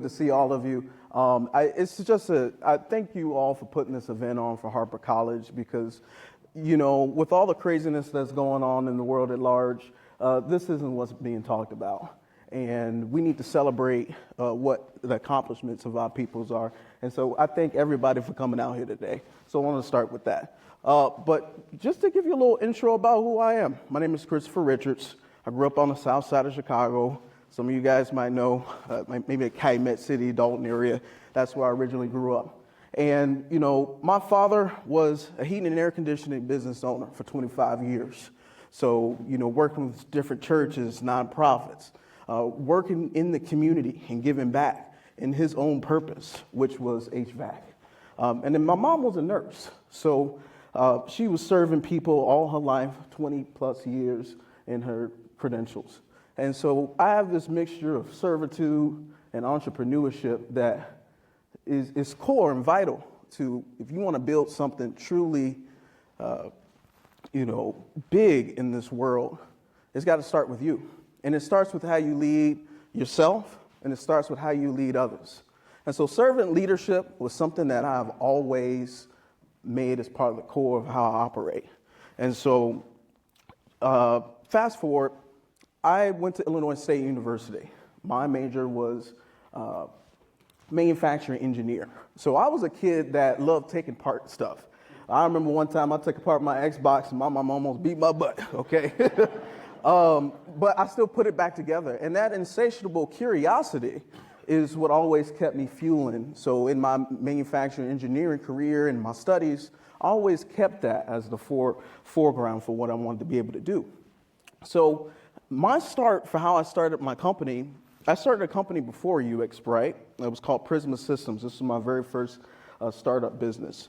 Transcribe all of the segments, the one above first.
To see all of you. I thank you all for putting this event on for Harper College because, with all the craziness that's going on in the world at large, this isn't what's being talked about. And we need to celebrate what the accomplishments of our peoples are. And so I thank everybody for coming out here today. So I want to start with that. But just to give you a little intro about who I am, my name is Christopher Richards. I grew up on the south side of Chicago. Some of you guys might know, maybe the Calumet City, Dalton area. That's where I originally grew up. And, my father was a heating and air conditioning business owner for 25 years. So, working with different churches, nonprofits, working in the community and giving back in his own purpose, which was HVAC. And then my mom was a nurse. So she was serving people all her life, 20 plus years in her credentials. And so I have this mixture of servitude and entrepreneurship that is core and vital to, if you want to build something truly, big in this world, it's got to start with you. And it starts with how you lead yourself, and it starts with how you lead others. And so servant leadership was something that I've always made as part of the core of how I operate. And so fast forward, I went to Illinois State University. My major was manufacturing engineer. So I was a kid that loved taking apart stuff. I remember one time I took apart my Xbox and my mom almost beat my butt, okay? But I still put it back together. And that insatiable curiosity is what always kept me fueling. So in my manufacturing engineering career and my studies, I always kept that as the foreground for what I wanted to be able to do. So my start for how I started my company, I started a company before UX Bright. It was called Prisma Systems. This was my very first startup business.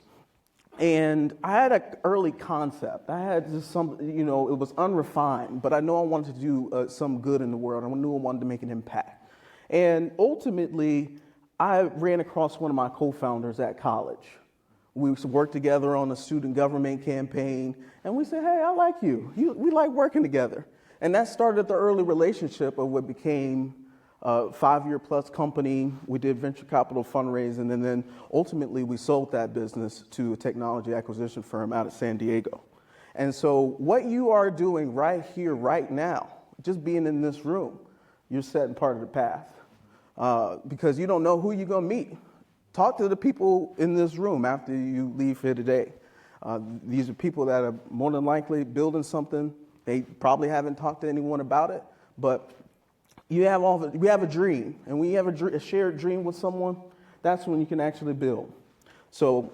And I had an early concept. I had just it was unrefined, but I know I wanted to do some good in the world. I knew I wanted to make an impact. And ultimately, I ran across one of my co-founders at college. We worked together on a student government campaign, and we said, hey, I like you. We like working together. And that started the early relationship of what became a 5-year-plus company. We did venture capital fundraising, and then ultimately we sold that business to a technology acquisition firm out of San Diego. And so what you are doing right here, right now, just being in this room, you're setting part of the path because you don't know who you're going to meet. Talk to the people in this room after you leave here today. These are people that are more than likely building something. They probably haven't talked to anyone about it, but we have a dream, and when you have a shared dream with someone, that's when you can actually build. So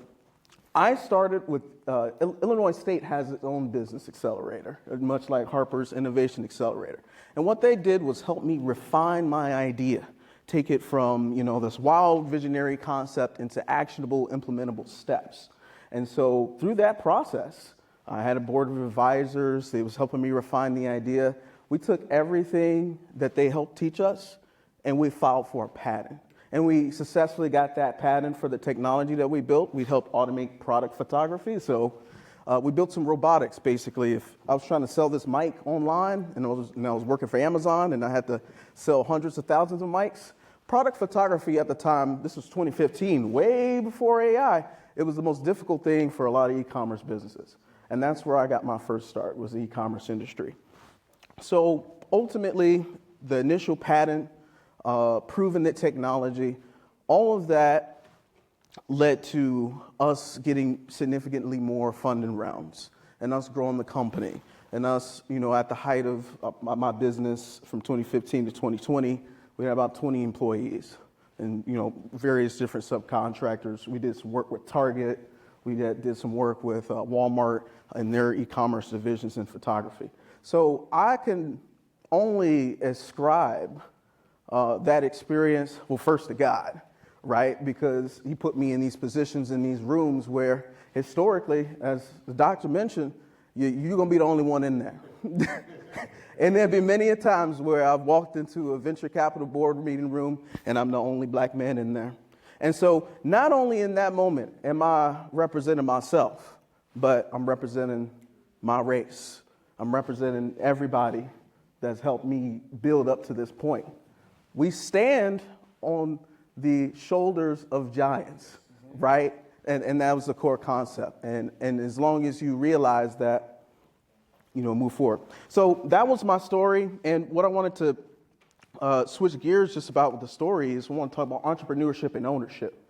I started with, Illinois State has its own business accelerator, much like Harper's Innovation Accelerator. And what they did was help me refine my idea, take it from, this wild visionary concept into actionable, implementable steps. And so through that process, I had a board of advisors. They was helping me refine the idea. We took everything that they helped teach us, and we filed for a patent. And we successfully got that patent for the technology that we built. We helped automate product photography. So we built some robotics, basically. If I was trying to sell this mic online, and I was working for Amazon, and I had to sell hundreds of thousands of mics, product photography at the time, this was 2015, way before AI, it was the most difficult thing for a lot of e-commerce businesses. And that's where I got my first start, was the e-commerce industry. So ultimately, the initial patent, proven the technology, all of that led to us getting significantly more funding rounds and us growing the company. And us, at the height of my business from 2015 to 2020, we had about 20 employees and, various different subcontractors. We did some work with Target. We did some work with Walmart and their e-commerce divisions in photography. So I can only ascribe that experience, well, first to God, right? Because he put me in these positions, in these rooms where historically, as the doctor mentioned, you're going to be the only one in there. And there have been many a times where I've walked into a venture capital board meeting room and I'm the only black man in there. And so not only in that moment am I representing myself, but I'm representing my race. I'm representing everybody that's helped me build up to this point. We stand on the shoulders of giants, right? And that was the core concept. And as long as you realize that, move forward. So that was my story. And what I wanted to switch gears just about with the story is we want to talk about entrepreneurship and ownership.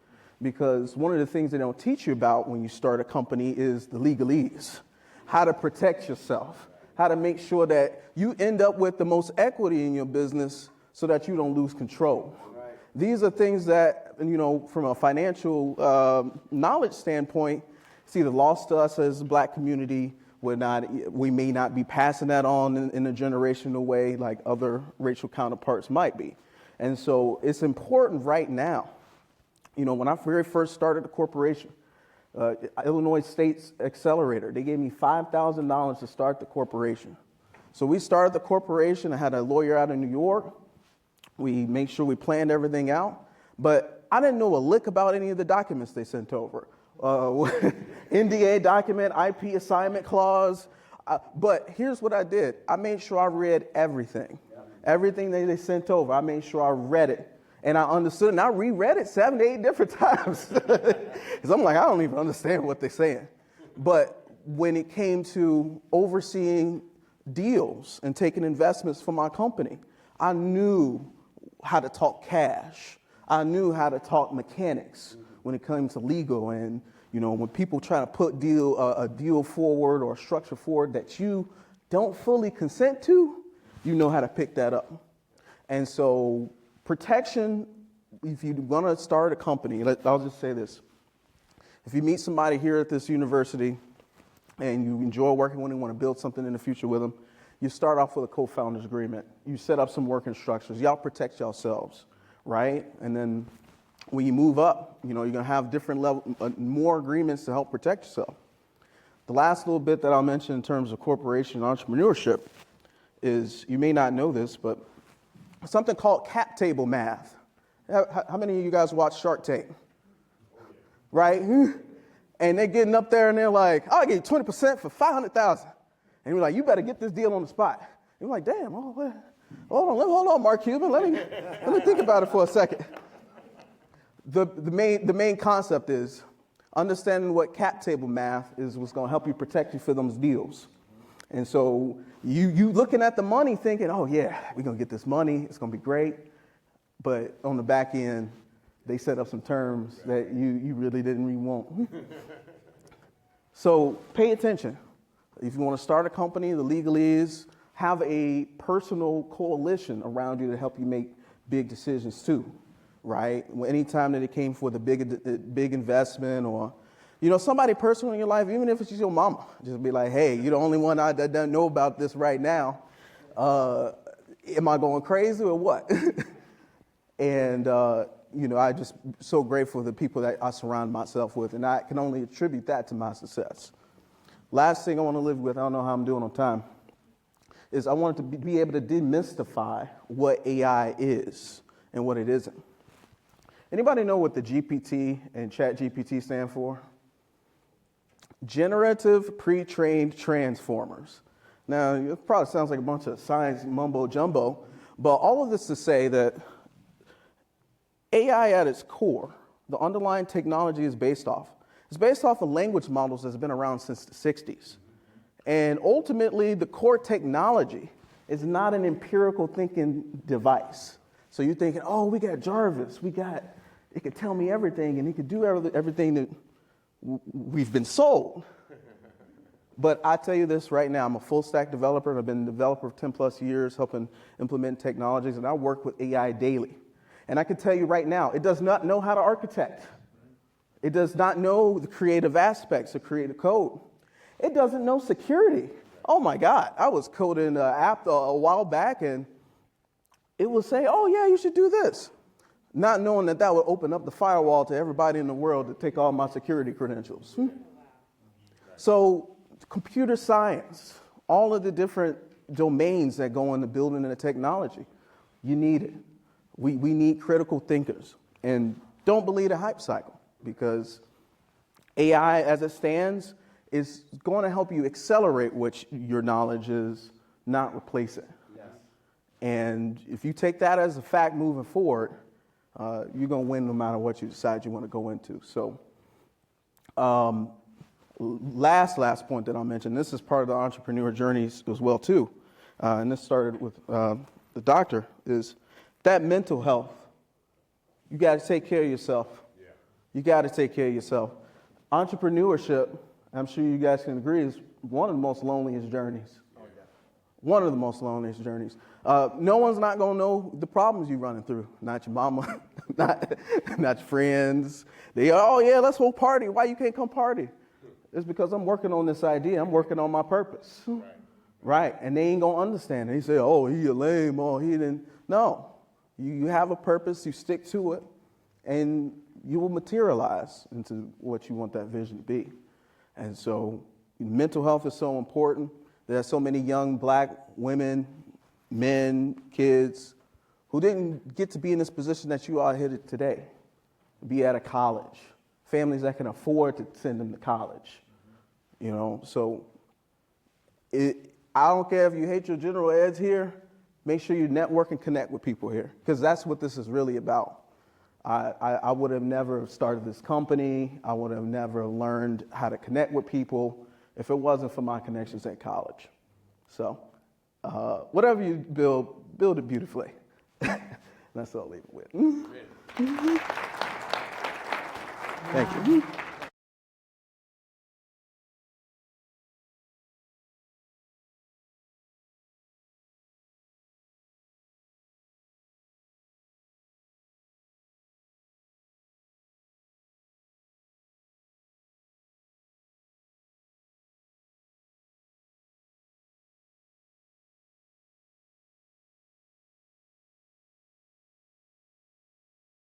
Because one of the things they don't teach you about when you start a company is the legalese, how to protect yourself, how to make sure that you end up with the most equity in your business so that you don't lose control. Right. These are things that, from a financial knowledge standpoint, it's either lost to us as a Black community. We may not be passing that on in a generational way like other racial counterparts might be. And so it's important right now. When I very first started the corporation, Illinois State's Accelerator, they gave me $5,000 to start the corporation. So we started the corporation. I had a lawyer out in New York. We made sure we planned everything out. But I didn't know a lick about any of the documents they sent over. NDA document, IP assignment clause. But here's what I did. I made sure I read everything. Everything that they sent over, I made sure I read it. And I understood, and I reread it 7 to 8 different times. Because I'm like, I don't even understand what they're saying. But when it came to overseeing deals and taking investments for my company, I knew how to talk cash. I knew how to talk mechanics when it came to legal. And, when people try to put a deal forward or a structure forward that you don't fully consent to, you know how to pick that up. And so protection, if you're going to start a company, I'll just say this. If you meet somebody here at this university and you enjoy working with them, want to build something in the future with them, you start off with a co-founder's agreement. You set up some working structures. Y'all protect yourselves, right? And then when you move up, you're going to have different more agreements to help protect yourself. The last little bit that I'll mention in terms of corporation entrepreneurship is, you may not know this, but something called cap table math. How many of you guys watch Shark Tank? Right? And they're getting up there and they're like, I'll give you 20% for $500,000. And you're like, you better get this deal on the spot. And you're like, damn, hold on, Mark Cuban. Let me think about it for a second. The main concept is understanding what cap table math is what's going to help you protect you for those deals. And so you looking at the money thinking, oh, yeah, we're going to get this money. It's going to be great. But on the back end, they set up some terms that you really didn't really want. So pay attention. If you want to start a company, the legalese, have a personal coalition around you to help you make big decisions too, right? Anytime that it came for the big investment or somebody personal in your life, even if it's just your mama, just be like, hey, you're the only one that doesn't know about this right now. Am I going crazy or what? And, I'm just so grateful for the people that I surround myself with, and I can only attribute that to my success. Last thing I want to live with, I don't know how I'm doing on time, is I wanted to be able to demystify what AI is and what it isn't. Anybody know what the GPT and ChatGPT stand for? Generative Pre-trained Transformers. Now, it probably sounds like a bunch of science mumbo jumbo, but all of this to say that AI at its core, the underlying technology is based off. It's based off of language models that's been around since the 60s. And ultimately, the core technology is not an empirical thinking device. So you're thinking, oh, we got Jarvis, it could tell me everything, and it could do everything that we've been sold. But I tell you this right now, I'm a full stack developer, and I've been a developer for 10 plus years, helping implement technologies, and I work with AI daily. And I can tell you right now, it does not know how to architect. It does not know the creative aspects of creative code. It doesn't know security. Oh my God, I was coding an app a while back, and it would say, oh yeah, you should do this. Not knowing that would open up the firewall to everybody in the world to take all my security credentials. So computer science, all of the different domains that go into building and the technology, you need it. We need critical thinkers. And don't believe the hype cycle, because AI as it stands is going to help you accelerate what your knowledge is, not replace it. Yes. And if you take that as a fact moving forward, you're going to win no matter what you decide you want to go into. So last point that I'll mention, this is part of the entrepreneur journeys as well too, and this started with the doctor, is that mental health. You got to take care of yourself. Yeah. You got to take care of yourself. Entrepreneurship, I'm sure you guys can agree, is one of the most loneliest journeys. Oh, yeah. One of the most loneliest journeys. No one's not going to know the problems you're running through. Not your mama, not your friends. They, oh yeah, let's go party. Why you can't come party? It's because I'm working on this idea. I'm working on my purpose. Right. And they ain't going to understand it. They say, oh, he a lame. Oh, he didn't. No. You have a purpose. You stick to it. And you will materialize into what you want that vision to be. And so mental health is so important. There are so many young black women, men, kids who didn't get to be in this position that you are here today. Be at a college. Families that can afford to send them to college. You know, so I don't care if you hate your general eds here, make sure you network and connect with people here, because that's what this is really about. I would have never started this company. I would have never learned how to connect with people if it wasn't for my connections at college. So whatever you build it beautifully. That's what I'll leave it with. Thank you.